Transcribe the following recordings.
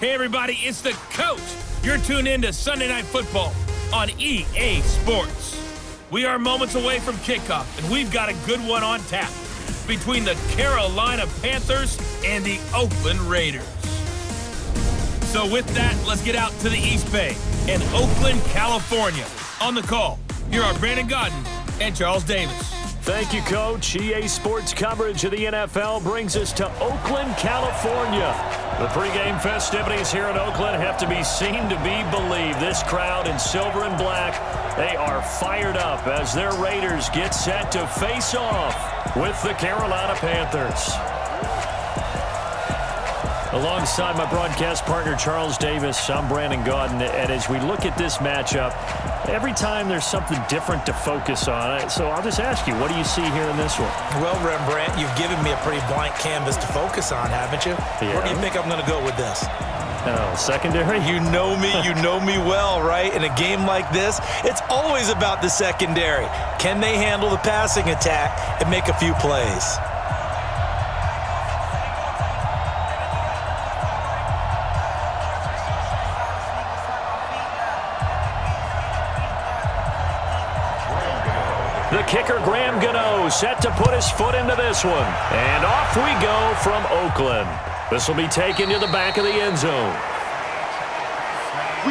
Hey, everybody, it's the coach. You're tuned in to Sunday Night Football on EA Sports. We are moments away from kickoff, and we've got a good one on tap between the Carolina Panthers and the Oakland Raiders. So with that, let's get out to the East Bay in Oakland, California. On the call, here are Brandon Godden and Charles Davis. Thank you, Coach. EA Sports coverage of the NFL brings us to Oakland, California. The pregame festivities here in Oakland have to be seen to be believed. This crowd in silver and black, they are fired up as their Raiders get set to face off with the Carolina Panthers. Alongside my broadcast partner, Charles Davis, I'm Brandon Godden. And as we look at this matchup, every time there's something different to focus on. So I'll just ask you, what do you see here in this one? Well, Rembrandt, you've given me a pretty blank canvas to focus on, haven't you? Yeah. Where do you think I'm going to go with this? Secondary? You know me well, right? In a game like this, it's always about the secondary. Can they handle the passing attack and make a few plays? The kicker, Graham Gano, set to put his foot into this one. And off we go from Oakland. This will be taken to the back of the end zone.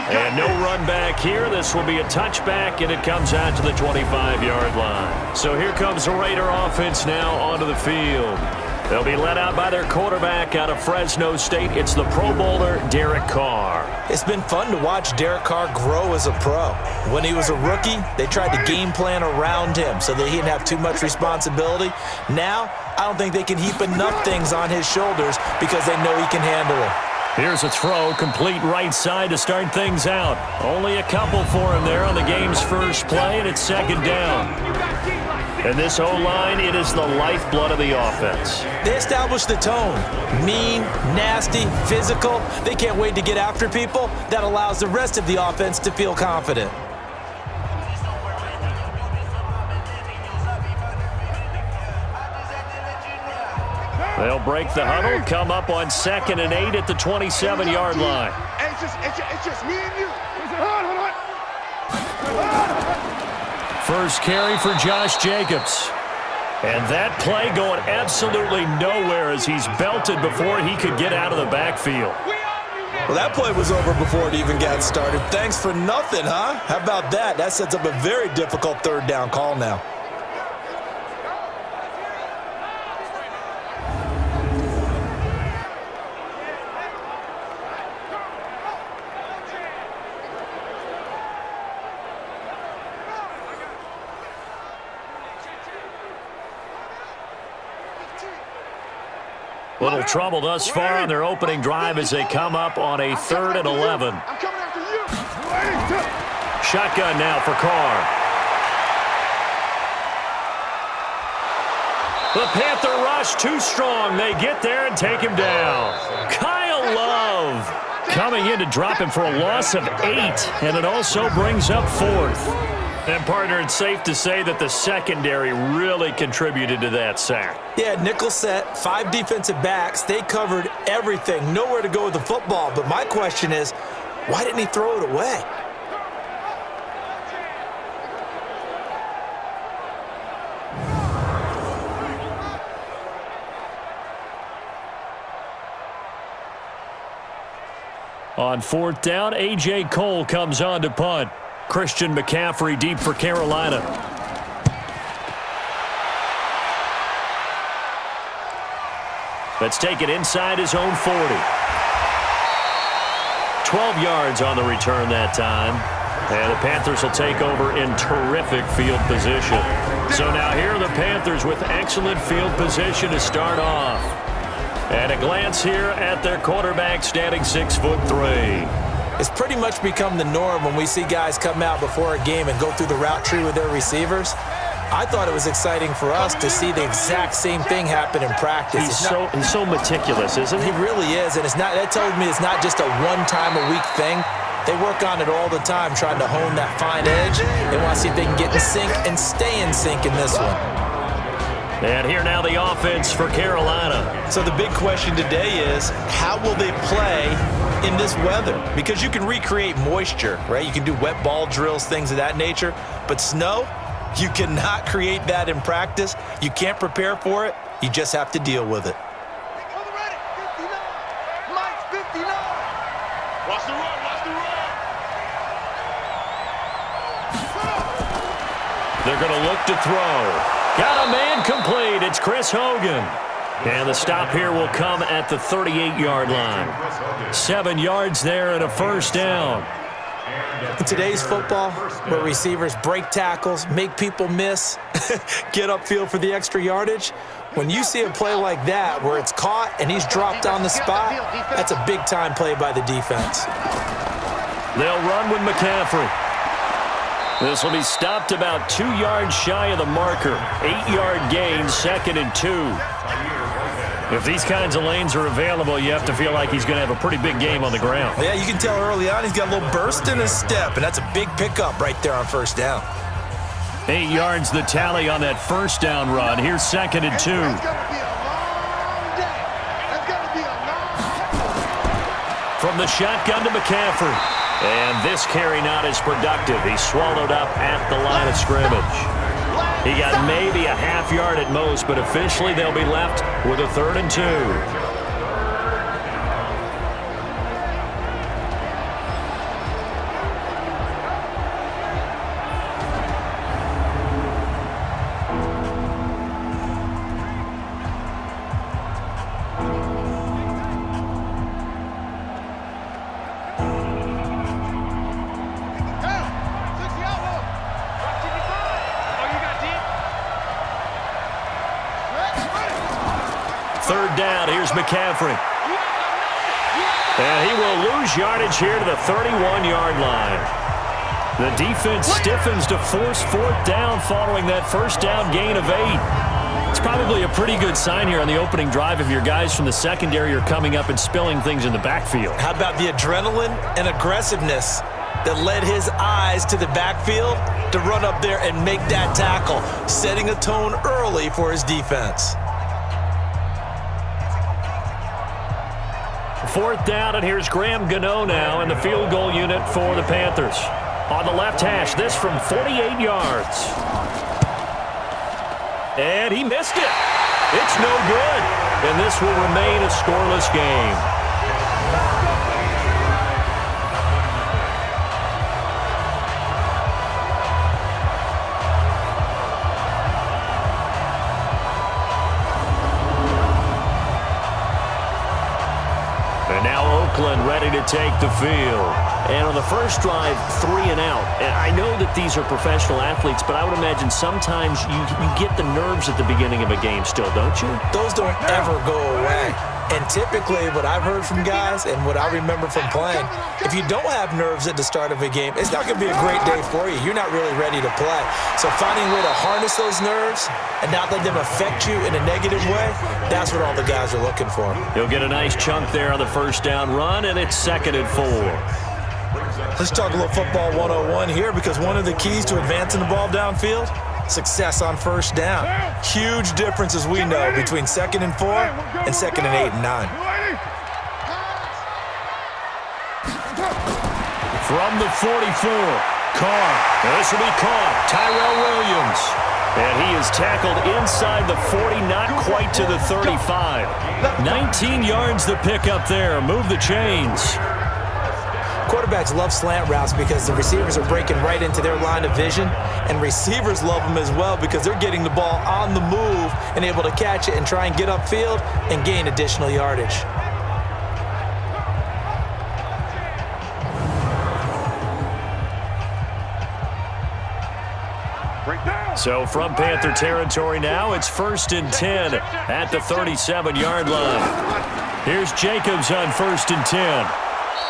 And no run back here. This will be a touchback, and it comes out to the 25-yard line. So here comes the Raider offense now onto the field. They'll be led out by their quarterback out of Fresno State. It's the Pro Bowler, Derek Carr. It's been fun to watch Derek Carr grow as a pro. When he was a rookie, they tried to game plan around him so that he didn't have too much responsibility. Now, I don't think they can heap enough things on his shoulders because they know he can handle it. Here's a throw, complete right side to start things out. Only a couple for him there on the game's first play, and it's second down. And this O-line, it is the lifeblood of the offense. They established the tone. Mean, nasty, physical. They can't wait to get after people. That allows the rest of the offense to feel confident. They'll break the huddle, come up on 2nd and 8 at the 27-yard line. It's just me and you. Hold on. First carry for Josh Jacobs. And that play going absolutely nowhere as he's belted before he could get out of the backfield. Well, that play was over before it even got started. Thanks for nothing, huh? How about that? That sets up a very difficult third down call now. Little trouble thus far on their opening drive as they come up on a 3rd and 11. I'm coming after you. Shotgun now for Carr. The Panther rush too strong. They get there and take him down. Kyle Love coming in to drop him for a loss of 8, and it also brings up 4th. And, partner, it's safe to say that the secondary really contributed to that sack. Yeah, nickel set, 5 defensive backs. They covered everything. Nowhere to go with the football. But my question is, why didn't he throw it away? On 4th down, A.J. Cole comes on to punt. Christian McCaffrey deep for Carolina. Let's take it inside his own 40. 12 yards on the return that time. And the Panthers will take over in terrific field position. So now here are the Panthers with excellent field position to start off. And a glance here at their quarterback standing 6'3". It's pretty much become the norm when we see guys come out before a game and go through the route tree with their receivers. I thought it was exciting for us to see the exact same thing happen in practice. He's so meticulous, isn't he? He really is, and that tells me it's not just a one-time-a-week thing. They work on it all the time, trying to hone that fine edge. They want to see if they can get in sync and stay in sync in this one. And here now the offense for Carolina. So the big question today is, how will they play in this weather? Because you can recreate moisture, right? You can do wet ball drills, things of that nature. But snow, you cannot create that in practice. You can't prepare for it. You just have to deal with it. Watch the run, watch the run. They're going to look to throw. Got a man complete. It's Chris Hogan. And the stop here will come at the 38-yard line. 7 yards there and a first down. In today's football, where receivers break tackles, make people miss, get upfield for the extra yardage, when you see a play like that where it's caught and he's dropped on the spot, that's a big-time play by the defense. They'll run with McCaffrey. This will be stopped about 2 yards shy of the marker. 8-yard gain, 2nd and 2. If these kinds of lanes are available, you have to feel like he's going to have a pretty big game on the ground. Yeah, you can tell early on he's got a little burst in his step, and that's a big pickup right there on first down. 8 yards the tally on that first down run. Here's 2nd and 2. From the shotgun to McCaffrey. And this carry not as productive. He's swallowed up at the line of scrimmage. He got maybe a half yard at most, but officially they'll be left with a 3rd and 2. Third down, here's McCaffrey. And he will lose yardage here to the 31-yard line. The defense stiffens to force 4th down following that first down gain of 8. It's probably a pretty good sign here on the opening drive if your guys from the secondary are coming up and spilling things in the backfield. How about the adrenaline and aggressiveness that led his eyes to the backfield to run up there and make that tackle, setting a tone early for his defense. 4th down, and here's Graham Gano now in the field goal unit for the Panthers. On the left hash, this from 48 yards. And he missed it. It's no good. And this will remain a scoreless game. And now Oakland ready to take the field. And on the first drive, 3 and out. And I know that these are professional athletes, but I would imagine sometimes you get the nerves at the beginning of a game still, don't you? Those don't ever go away. And typically what I've heard from guys and what I remember from playing, if you don't have nerves at the start of a game, it's not going to be a great day for you. You're not really ready to play. So finding a way to harness those nerves and not let them affect you in a negative way, that's what all the guys are looking for. He'll get a nice chunk there on the first down run, and it's 2nd and 4. Let's talk a little football 101 here, because one of the keys to advancing the ball downfield, success on first down. Huge difference, as we know, between 2nd and 4 and 2nd and 8 and 9. From the 44, Carr. This will be caught. Tyrell Williams. And he is tackled inside the 40, not quite to the 35. 19 yards the pickup there. Move the chains. Quarterbacks love slant routes because the receivers are breaking right into their line of vision, and receivers love them as well because they're getting the ball on the move and able to catch it and try and get upfield and gain additional yardage. So from Panther territory now, it's 1st and 10 at the 37-yard line. Here's Jacobs on 1st and 10.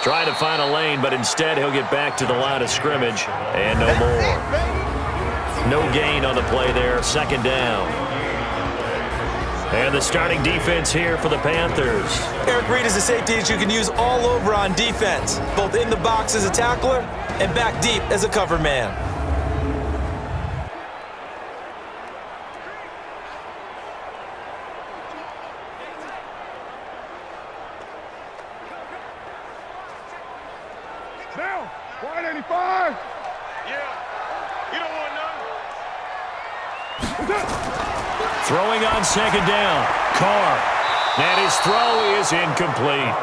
Trying to find a lane, but instead he'll get back to the line of scrimmage, and no more. No gain on the play there, 2nd down. And the starting defense here for the Panthers. Eric Reed is a safety that you can use all over on defense, both in the box as a tackler and back deep as a cover man. Down. 185. Yeah. You don't want none. Throwing on second down. Carr. And his throw is incomplete.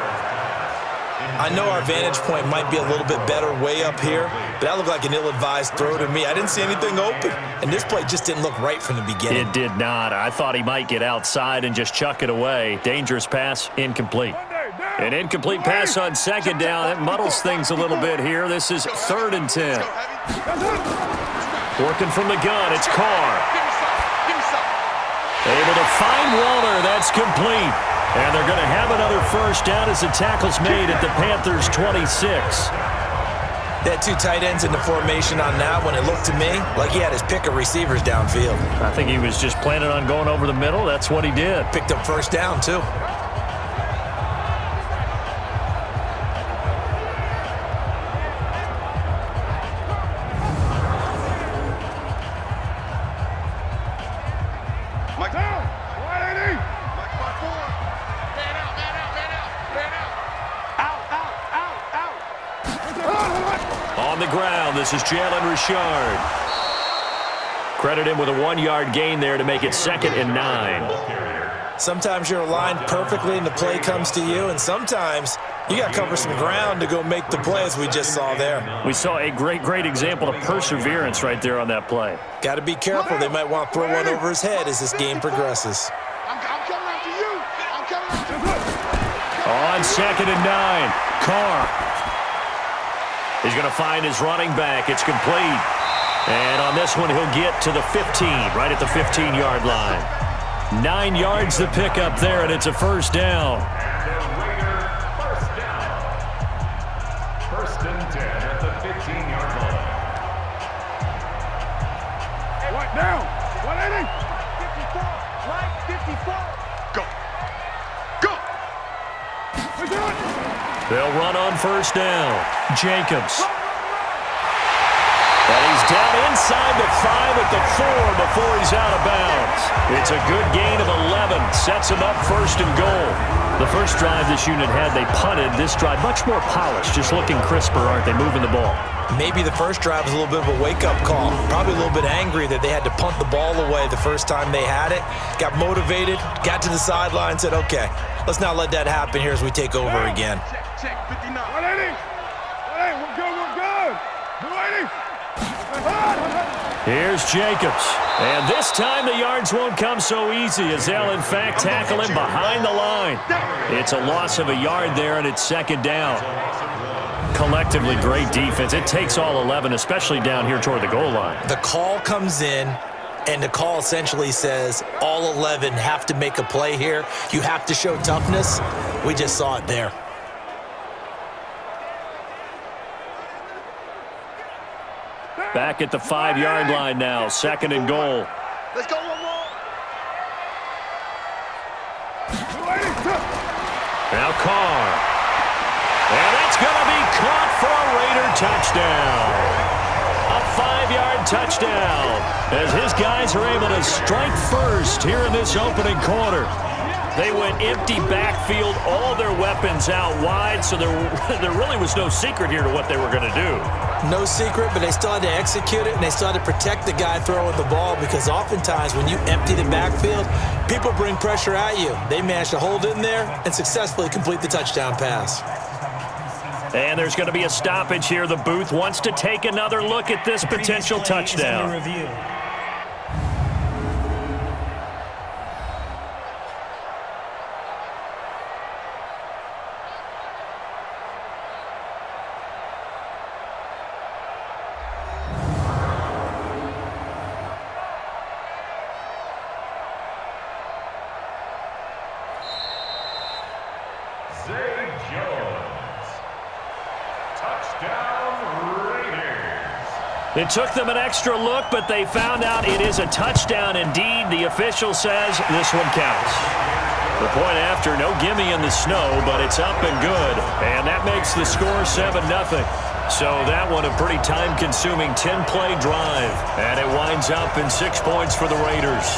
I know our vantage point might be a little bit better way up here, but that looked like an ill-advised throw to me. I didn't see anything open, and this play just didn't look right from the beginning. It did not. I thought he might get outside and just chuck it away. Dangerous pass, incomplete. An incomplete pass on second down. That muddles things a little bit here. This is 3rd and 10. Working from the gun, it's Carr. Able to find Waller. That's complete. And they're going to have another first down as the tackle's made at the Panthers' 26. They had 2 tight ends in the formation on that one. It looked to me like he had his pick of receivers downfield. I think he was just planning on going over the middle. That's what he did. Picked up first down, too. Mike down. 180. Mike 5-4. Man out, man out, man out, man out. Out, out, out, out. On the ground, this is Jalen Richard. Credit him with a 1-yard gain there to make it 2nd and 9. Sometimes you're aligned perfectly and the play comes to you, and sometimes you got to cover some ground to go make the play, as we just saw there. We saw a great example of perseverance right there on that play. Got to be careful. They might want to throw one over his head as this game progresses. I'm coming after you. I'm coming after you. On 2nd and 9, Carr. He's going to find his running back. It's complete. And on this one, he'll get to the 15, right at the 15-yard line. 9 yards to pick up there, and it's a first down. First and 10 at the 15-yard line. What down? 180. 54. Right, 54. Go. Go. We do it. They'll run on first down. Jacobs. And he's down inside the 5 at the 4 before he's out of bounds. It's a good gain of 11. Sets him up 1st and goal. The first drive this unit had, they punted. This drive, much more polished, just looking crisper, aren't they, moving the ball? Maybe the first drive was a little bit of a wake-up call. Probably a little bit angry that they had to punt the ball away the first time they had it. Got motivated, got to the sideline, said, okay, let's not let that happen here as we take over again. Check, 59. 180. 180. We're good, we're good. 280. Here's Jacobs. And this time the yards won't come so easy as they'll, in fact, tackle him behind the line. It's a loss of a yard there, and it's 2nd down. Collectively, great defense. It takes all 11, especially down here toward the goal line. The call comes in, and the call essentially says all 11 have to make a play here. You have to show toughness. We just saw it there. Back at the 5-yard line now, 2nd and goal. Let's go one more. Now Carr. And that's going to be caught for a Raider touchdown. A 5-yard touchdown as his guys are able to strike first here in this opening quarter. They went empty backfield, all their weapons out wide, so there really was no secret here to what they were going to do. No secret, but they still had to execute it, and they still had to protect the guy throwing the ball, because oftentimes when you empty the backfield, people bring pressure at you. They managed to hold in there and successfully complete the touchdown pass. And there's going to be a stoppage here. The booth wants to take another look at this potential touchdown. It took them an extra look, but they found out it is a touchdown indeed. The official says this one counts. The point after, no gimme in the snow, but it's up and good. And that makes the score 7-0. So that one a pretty time-consuming 10-play drive. And it winds up in 6 points for the Raiders.